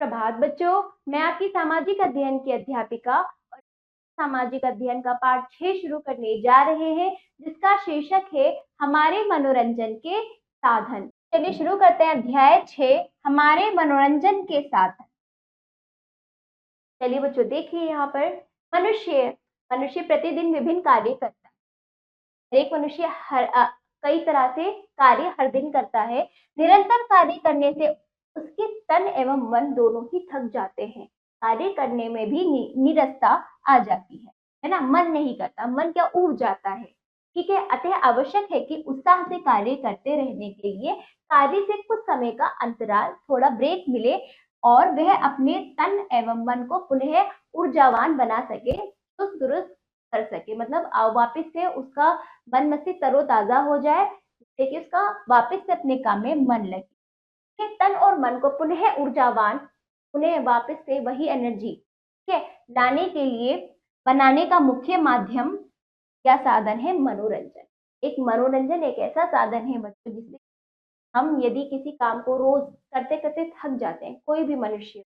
प्रभात बच्चों, मैं आपकी सामाजिक अध्ययन की अध्यापिका और सामाजिक अध्ययन का पाठ 6 शुरू करने जा रहे हैं, जिसका शीर्षक है हमारे मनोरंजन के साधन। चलिए शुरू करते हैं अध्याय 6, हमारे मनोरंजन के साधन। चलिए बच्चों, देखिए यहाँ पर मनुष्य मनुष्य प्रतिदिन विभिन्न कार्य करता है। एक मनुष्य कई तरह से कार्य हर दिन करता है। निरंतर कार्य करने से उसके तन एवं मन दोनों ही थक जाते हैं। कार्य करने में भी नीरसता आ जाती है ना। मन नहीं करता, मन क्या ऊब जाता है। ठीक है, अतः आवश्यक है कि उत्साह से कार्य करते रहने के लिए कार्य से कुछ समय का अंतराल, थोड़ा ब्रेक मिले और वह अपने तन एवं मन को पुनः ऊर्जावान बना सके, चुस्त दुरुस्त कर सके। मतलब वापस से उसका मन मस्तिष्क तरोताजा हो जाए, जिससे कि उसका वापस से अपने काम में मन लगे। तन और मन को पुनः ऊर्जावान, पुनः वापस से वही एनर्जी लाने के लिए बनाने का मुख्य माध्यम या साधन है मनोरंजन। एक मनोरंजन एक ऐसा साधन है बच्चों, जिससे हम यदि किसी काम को रोज करते करते थक जाते हैं, कोई भी मनुष्य,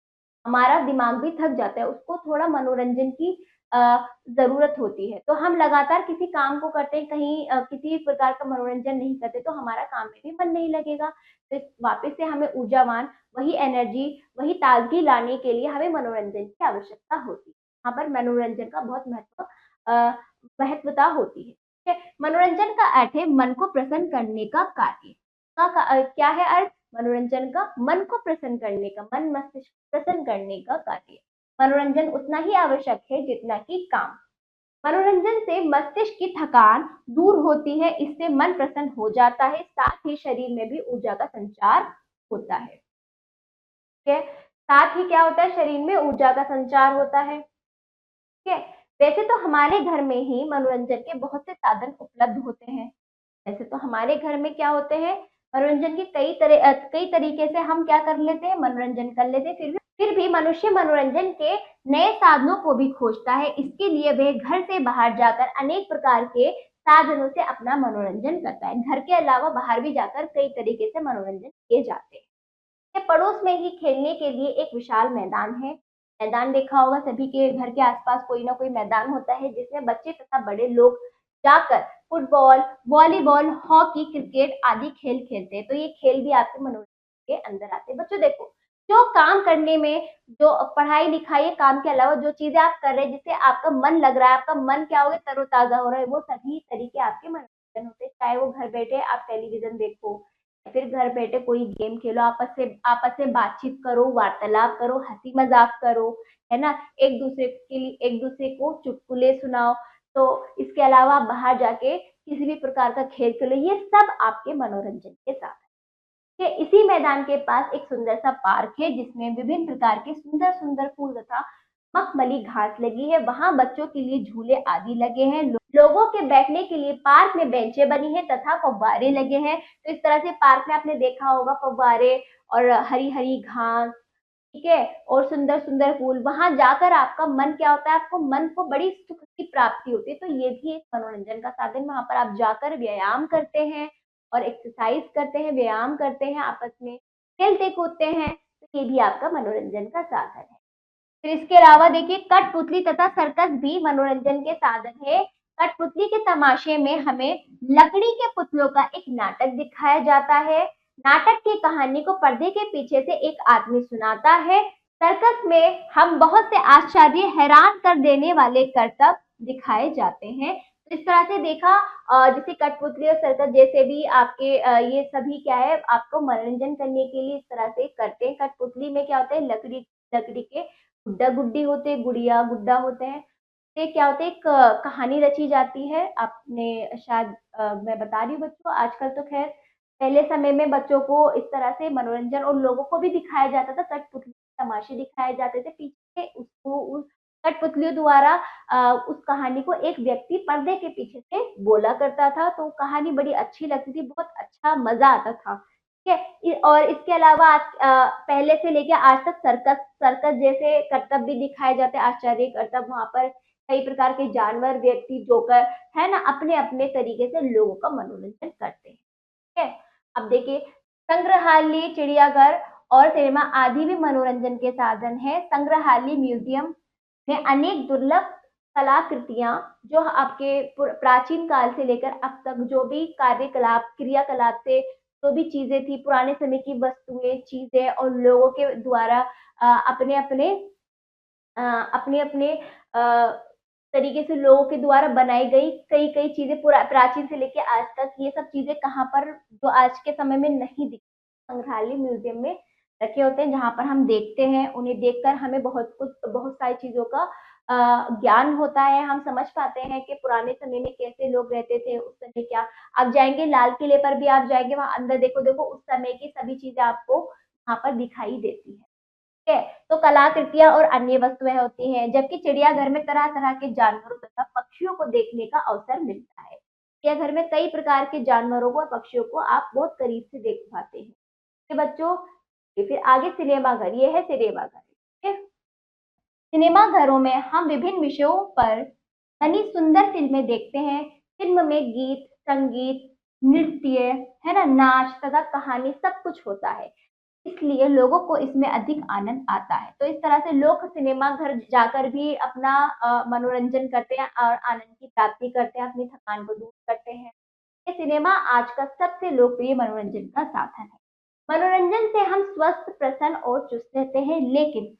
हमारा दिमाग भी थक जाता है, उसको थोड़ा मनोरंजन की जरूरत होती है। तो हम लगातार किसी काम को करते हैं, कहीं किसी प्रकार का मनोरंजन नहीं करते, तो हमारा काम में भी मन नहीं लगेगा। तो वापस से हमें ऊर्जावान, वही एनर्जी, वही ताजगी लाने के लिए हमें मनोरंजन की आवश्यकता होती है। यहाँ पर मनोरंजन का बहुत महत्वता होती है। ठीक है, मनोरंजन का अर्थ है मन को प्रसन्न करने का कार्य। क्या है अर्थ मनोरंजन का? मन को प्रसन्न करने का, मन मस्तिष्क प्रसन्न करने का कार्य। मनोरंजन उतना ही आवश्यक है जितना कि काम। मनोरंजन से मस्तिष्क की थकान दूर होती है, इससे मन प्रसन्न हो जाता है, साथ ही शरीर में भी ऊर्जा का संचार होता है। ठीक है, साथ ही क्या होता है, शरीर में ऊर्जा का संचार होता है। ठीक है, वैसे तो हमारे घर में ही मनोरंजन के बहुत से साधन उपलब्ध होते हैं। वैसे तो हमारे घर में क्या होते हैं, मनोरंजन के कई तरीके से हम क्या कर लेते हैं, मनोरंजन कर लेते हैं। फिर भी मनुष्य मनोरंजन के नए साधनों को भी खोजता है। इसके लिए वह घर से बाहर जाकर अनेक प्रकार के साधनों से अपना मनोरंजन करता है। घर के अलावा बाहर भी जाकर कई तरीके से मनोरंजन किए जाते हैं। पड़ोस में ही खेलने के लिए एक विशाल मैदान है। मैदान देखा होगा, सभी के घर के आसपास कोई ना कोई मैदान होता है, जिसमें बच्चे तथा बड़े लोग जाकर फुटबॉल, वॉलीबॉल, हॉकी, क्रिकेट आदि खेल खेलते हैं। तो ये खेल भी आपके मनोरंजन के अंदर आते हैं। बच्चों देखो, जो काम करने में, जो पढ़ाई लिखाई काम के अलावा जो चीजें आप कर रहे हैं, जिससे आपका मन लग रहा है, आपका मन क्या हो गया, तरोताजा हो रहा है, वो सभी तरीके आपके मनोरंजन होते हैं। चाहे वो घर बैठे आप टेलीविजन देखो, फिर घर बैठे कोई गेम खेलो, आपस में बातचीत करो, वार्तालाप करो, हंसी मजाक करो, है ना। एक दूसरे को चुटकुले सुनाओ। तो इसके अलावा आप बाहर जाके किसी भी प्रकार का खेल खेलो, ये सब आपके मनोरंजन के साथ है। इसी मैदान के पास एक सुंदर सा पार्क है, जिसमें विभिन्न प्रकार के सुंदर सुंदर फूल तथा मखमली घास लगी है। वहां बच्चों के लिए झूले आदि लगे हैं। लोगों के बैठने के लिए पार्क में बेंचें बनी है तथा फव्वारे लगे हैं। तो इस तरह से पार्क में आपने देखा होगा, फव्वारे और हरी हरी घास, ठीक है, और सुंदर सुंदर फूल। वहां जाकर आपका मन क्या होता है, आपको मन को बड़ी सुख की प्राप्ति होती है। तो ये भी एक मनोरंजन का साधन। वहां पर आप जाकर व्यायाम करते हैं और एक्सरसाइज करते हैं, व्यायाम करते हैं, आपस में खेलते कूदते हैं। तो ये भी आपका मनोरंजन का साधन है। फिर इसके अलावा देखिए, कठपुतली तथा सर्कस भी मनोरंजन के साधन है। कठपुतली के तमाशे में हमें लकड़ी के पुतलों का एक नाटक दिखाया जाता है। नाटक की कहानी को पर्दे के पीछे से एक आदमी सुनाता है। सर्कस में हम बहुत से आश्चर्य, हैरान कर देने वाले करतब दिखाए जाते हैं। तो इस तरह से देखा, जैसे कठपुतली और सर्कस जैसे भी आपके ये सभी क्या है, आपको मनोरंजन करने के लिए इस तरह से करते हैं। कठपुतली में क्या होता है, लकड़ी के गुड्डा गुड्डी होते हैं, गुड़िया गुड्डा होते हैं। ये क्या होता है, एक कहानी रची जाती है। आपने शायद मैं बता रही हूँ बच्चों, आजकल तो खैर, पहले समय में बच्चों को इस तरह से मनोरंजन और लोगों को भी दिखाया जाता था, कठपुतली तमाशे दिखाए जाते थे। पीछे उसको उस कठपुतलियों द्वारा उस कहानी को एक व्यक्ति पर्दे के पीछे से बोला करता था। तो कहानी बड़ी अच्छी लगती थी, बहुत अच्छा मजा आता था। ठीक है, और इसके अलावा आज पहले से लेकर आज तक सर्कस जैसे करतब भी दिखाए जाते हैं, आश्चर्य करतब। वहां पर कई प्रकार के जानवर, व्यक्ति, जोकर, है ना, अपने अपने तरीके से लोगों का मनोरंजन करते हैं। ठीक है, अब देखिए, संग्रहालय, चिड़ियाघर और सिनेमा आदि भी मनोरंजन के साधन है। संग्रहालय, म्यूजियम में अनेक दुर्लभ कलाकृतियां जो आपके प्राचीन काल से लेकर अब तक जो भी कार्यकलाप क्रियाकलाप से जो भी चीजें थी, पुराने समय की वस्तुएं, चीजें और लोगों के द्वारा अपने अपने अपने अपने तरीके से लोगों के द्वारा बनाई गई कई कई चीजें प्राचीन से लेके आज तक, ये सब चीजें कहाँ पर जो आज के समय में नहीं दिखती, संग्रहालय म्यूजियम में रखे होते हैं, जहाँ पर हम देखते हैं। उन्हें देखकर हमें बहुत सारी चीजों का ज्ञान होता है। हम समझ पाते हैं कि पुराने समय में कैसे लोग रहते थे, उस समय क्या। आप जाएंगे लाल किले पर भी, आप जाएंगे वहां अंदर देखो देखो उस समय की सभी चीजें आपको वहां पर दिखाई देती है। है तो कलाकृतियां और अन्य वस्तुएं होती हैं, जबकि चिड़ियाघर में तरह तरह के जानवरों तथा पक्षियों को देखने का अवसर मिलता है। चिड़ियाघर में कई प्रकार के जानवरों को और पक्षियों को आप बहुत करीब से देख पाते हैं। ये बच्चों, फिर आगे सिनेमाघर, ये है सिनेमाघर। ठीक है, सिनेमाघरों में हम विभिन्न विषयों पर बनी सुंदर फिल्में देखते हैं। फिल्म में गीत, संगीत, नृत्य, है ना, नाच तथा कहानी सब कुछ होता है, इसलिए लोगों को इसमें अधिक आनंद आता है। तो इस तरह से लोग सिनेमा घर जाकर भी अपना मनोरंजन करते हैं और आनंद की प्राप्ति करते हैं, अपनी थकान को दूर करते हैं। ये सिनेमा आज का सबसे लोकप्रिय मनोरंजन का साधन है। मनोरंजन से हम स्वस्थ, प्रसन्न और चुस्त रहते हैं, लेकिन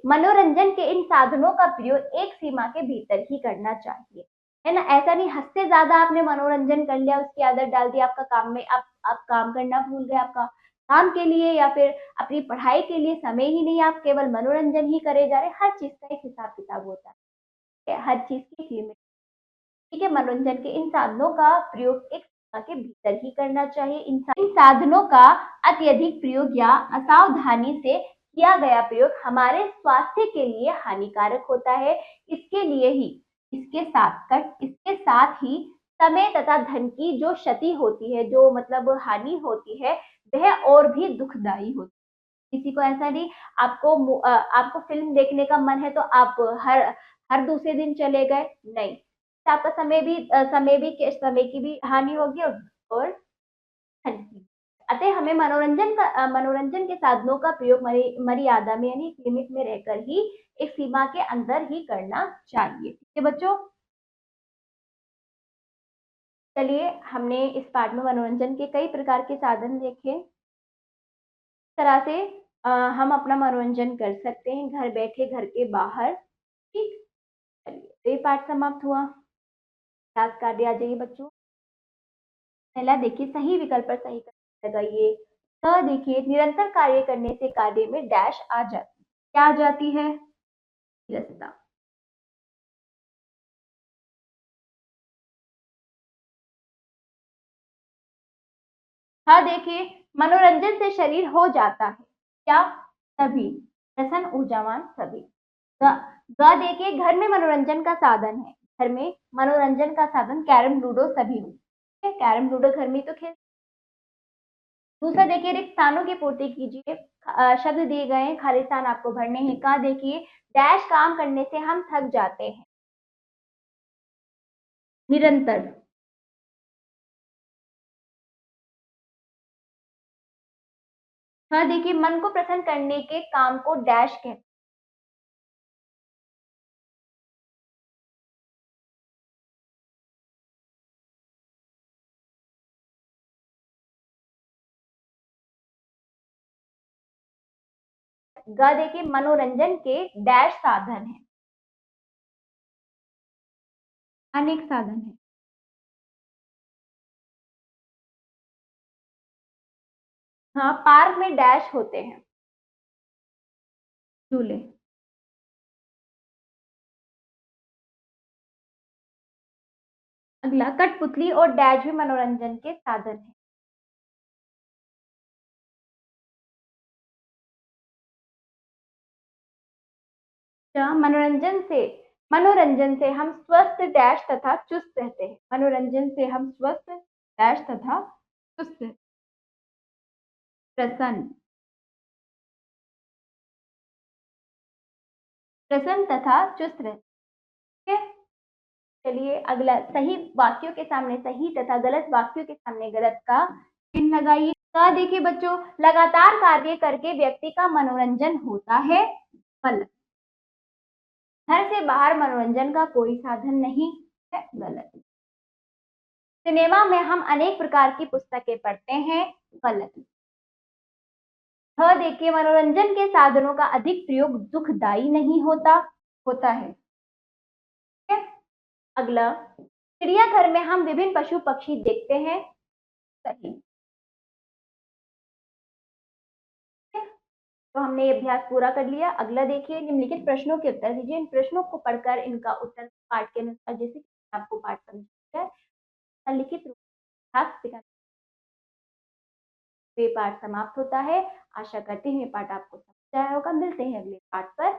मनोरंजन के इन साधनों का प्रयोग एक सीमा के भीतर ही करना चाहिए, है ना। ऐसा नहीं हद से ज्यादा आपने मनोरंजन कर लिया, उसकी आदत डाल दी, आपका काम में आप काम करना भूल गए, आपका काम के लिए या फिर अपनी पढ़ाई के लिए समय ही नहीं, आप केवल मनोरंजन ही करे जा रहे। हर चीज का एक हिसाब किताब होता है, हर चीज की एक लिमिट। ठीक है, मनोरंजन के इन साधनों का प्रयोग एक सीमा के भीतर ही करना चाहिए। इन साधनों का अत्यधिक प्रयोग या असावधानी से किया गया प्रयोग हमारे स्वास्थ्य के लिए हानिकारक होता है। इसके साथ ही समय तथा धन की जो क्षति होती है, जो मतलब हानि होती है, वह और भी दुखदायी होती है। किसी को ऐसा नहीं, आपको फिल्म देखने का मन है तो आप हर हर दूसरे दिन चले गए, नहीं, आपका समय की भी हानि होगी और धन की। अतः हमें मनोरंजन के साधनों का प्रयोग मर्यादा में यानी लिमिट में रहकर ही, एक सीमा के अंदर ही करना चाहिए। ठीक है बच्चों, चलिए हमने इस पाठ में मनोरंजन के कई प्रकार के साधन देखे। इस तरह से हम अपना मनोरंजन कर सकते हैं घर बैठे, घर के बाहर। ठीक, चलिए तो ये पाठ समाप्त हुआ। क्लास कार्य आ जाइए बच्चों। पहला देखिए, सही विकल्प पर सही लगाइए। तो देखिए, निरंतर कार्य करने से कार्य में डैश आ जाती है। क्या आ जाती है? विरसता। हाँ देखिए, मनोरंजन से शरीर हो जाता है क्या? सभी प्रसन्न, ऊर्जावान सभी। देखिए, घर में मनोरंजन का साधन है। घर में मनोरंजन का साधन कैरम, लूडो सभी हो। कैरम लूडो घर में तो खेल। दूसरा देखिए, रिक्त स्थानों की पूर्ति कीजिए। शब्द दिए गए हैं, खाली स्थान आपको भरने हैं। का देखिए, डैश काम करने से हम थक जाते हैं। निरंतर। हाँ देखिए, मन को प्रसन्न करने के काम को डैश कहते हैं। ग देखिए, मनोरंजन के डैश साधन है, अनेक साधन है। हाँ, पार्क में डैश होते हैं, झूले। अगला, कठपुतली और डैश भी मनोरंजन के साधन है। क्या? मनोरंजन से हम स्वस्थ डैश तथा चुस्त रहते हैं। मनोरंजन से हम स्वस्थ डैश तथा चुस्त, प्रसन्न प्रसन्न तथा चुस्त रहते हैं। चलिए अगला, सही वाक्यों के सामने सही तथा गलत वाक्यों के सामने गलत का चिन्ह लगाइए। तो देखिए बच्चों, लगातार कार्य करके व्यक्ति का मनोरंजन होता है, गलत। घर से बाहर मनोरंजन का कोई साधन नहीं है, गलत। सिनेमा में हम अनेक प्रकार की पुस्तकें पढ़ते हैं, गलत। देखिए, मनोरंजन के साधनों का अधिक प्रयोग दुखदाई नहीं होता, होता है। ठीक है? अगला, चिड़ियाघर में हम विभिन्न पशु पक्षी देखते हैं, सही। तो हमने ये अभ्यास पूरा कर लिया। अगला देखिए, निम्नलिखित प्रश्नों के उत्तर दीजिए। इन प्रश्नों को पढ़कर इनका उत्तर पाठ के अनुसार, जैसे आपको पाठ समझ है, लिखित रूप में ये पाठ समाप्त होता है। आशा करती हूँ ये पाठ आपको समझ आया होगा। मिलते हैं अगले पाठ पर।